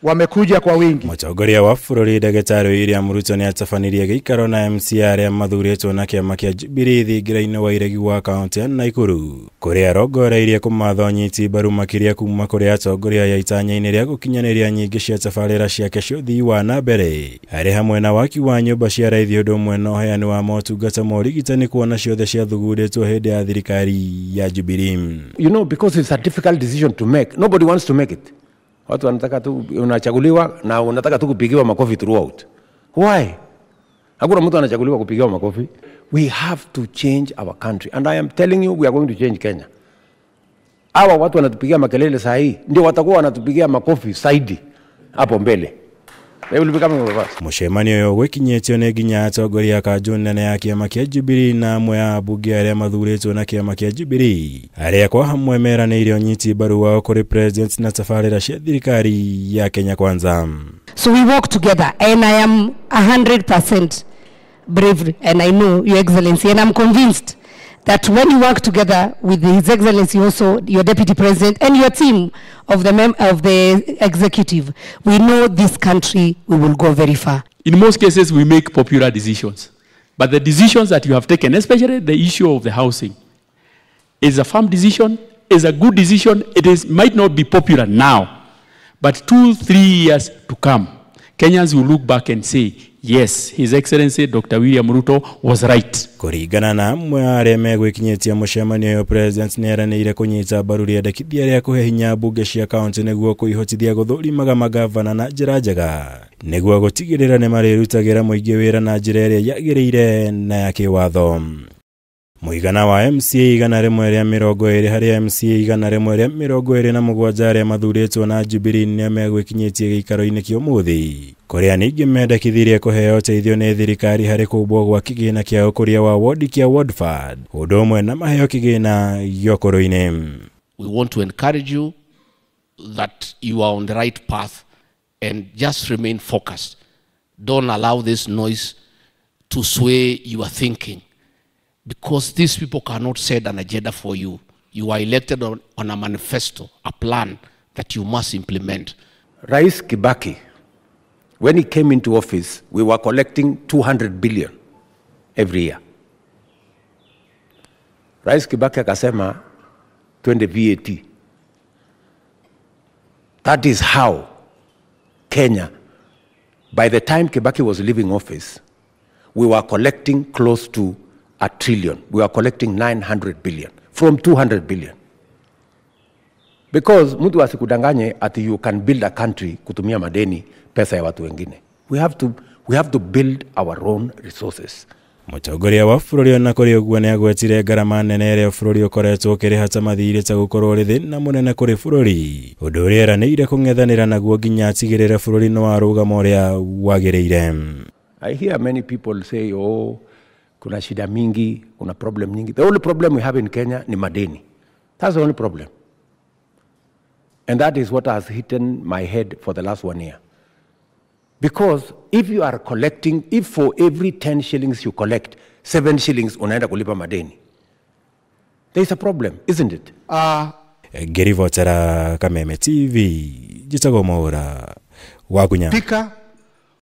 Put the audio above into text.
wamekuja kwa wingi. Mutongoria wa bũrũri Ndagĩtarĩ William Ruto nĩ atabanirie gĩikaro na MCA arĩa mathuurĩtwo na kĩama kĩa Jubilee thingira-inĩ wa iregi wa kaunti ya Nakuru, kũrĩa arongoreirie kũmatha ũnyiti mbaru makĩria kuma kũrĩ atongoria ya itanya-inĩ rĩa gũkinyanĩria nyingĩ cia tabarĩra ciake cia ũthii wa nambere, arĩ hamwe na waki wa nyũmba cia raithi ũndũ ũmwe na ũheani wa motungata ma ũrigitani kuona ciothe ciathugundĩtwo hĩndĩ ya thirikari ya Jubilee. You know, because it's a difficult decision to make. Nobody wants to make it. Watu wanataka tu unachaguliwa na unataka tu kupigiwa makofi throughout. Why? Hakuna mtu anachaguliwa kupigiwa makofi. We have to change our country, and I am telling you, we are going to change Kenya. Hawa watu wanatupigia makelele saa hii ndio watakuwa wanatupigia makofi zaidi hapo mbele. They will become reverse. Mũcemanio ũyũ gwĩkinyĩtio nĩ nginya atongoria a kanjũ nene ya kĩama kĩa Jubilee na amwe a ambunge arĩa mathuurĩtwo na kĩama kĩa Jubilee, arĩa kwa hamwe meranĩire ũnyiti mbaru wao kũrĩ president na tabarĩra cia thirikari ya Kenya Kwanza. So we work together, and I am 100% brave, and I know Your Excellency, and I'm convinced that when you work together with His Excellency, also your Deputy President and your team of the executive, we know this country, we will go very far. In most cases, we make popular decisions. But the decisions that you have taken, especially the issue of the housing, is a firm decision, is a good decision. Might not be popular now, but 2-3 years to come, Kenyans will look back and say, yes, His Excellency Dr. William Ruto was right. Kũringana na amwe arĩa megwĩkinyĩtia mũcemanio ũyũ, president nĩ eranĩire kũnyita mbaru rĩendekithia rĩa kũhe hinya mbunge cia kaunti nĩguo kũihotithia gũthũrimaga magavana na njĩra njega, nĩguo gũtigĩrĩra nĩ marĩrutagĩra mũingĩ wĩra na njĩra ĩrĩa yagĩrĩire na ya kĩwatho. Mũigana wa MCA 120 harĩ MCA 127 arĩa mathuurĩtwo na Jubilee nĩ megwĩkinyĩtie gĩikaro-inĩ kĩa ũmũthĩ, kũrĩa ningĩ mendekithirie kũheo ũteithio nĩ thirikari harĩ kũmbwo gwa kĩgĩna kĩa ũkũria wa ward kĩa Wardford, ũndũ ũmwe na maheo kĩgĩna gĩa ũkũrũ-inĩ. We want to encourage you that you are on the right path and just remain focused. Don't allow this noise to sway your thinking, because these people cannot set an agenda for you. You are elected on a manifesto, a plan that you must implement. Rais Kibaki, when he came into office, we were collecting 200 billion every year. Rais Kibaki akasema twende VAT. That is how Kenya, by the time Kibaki was leaving office, we were collecting close to $1 trillion. We are collecting 900 billion from 200 billion. Because mtu asikudanganye ati you can build a country kutumia madeni pesa ya watu wengine. We have to build our own resources. Mũtongoria wa bũrũri ona kũrĩ ũguo nĩ agwetire ngarama nene ĩrĩa bũrũri ũkoretwo ũkĩrĩha ta mathirĩ ta gũkorwo ũrĩ thĩna mũnene kũrĩ bũrũri, ũndũ ũrĩa eranĩire kũng'ethanĩra naguo nginya atigĩrĩre bũrũri nĩ warũgama ũrĩa wagĩrĩire. I hear many people say, oh, kuna shida mingi, kuna problem nyingi. The only problem we have in Kenya ni madeni. That's the only problem. And that is what has hidden my head for the last 1 year. Because if you are collecting, if for every 10 shillings you collect, 7 shillings unaenda kulipa madeni, there is a problem, isn't it? Ngĩribotera Kameme TV, njĩtagwo Mwaũra wa Kunya.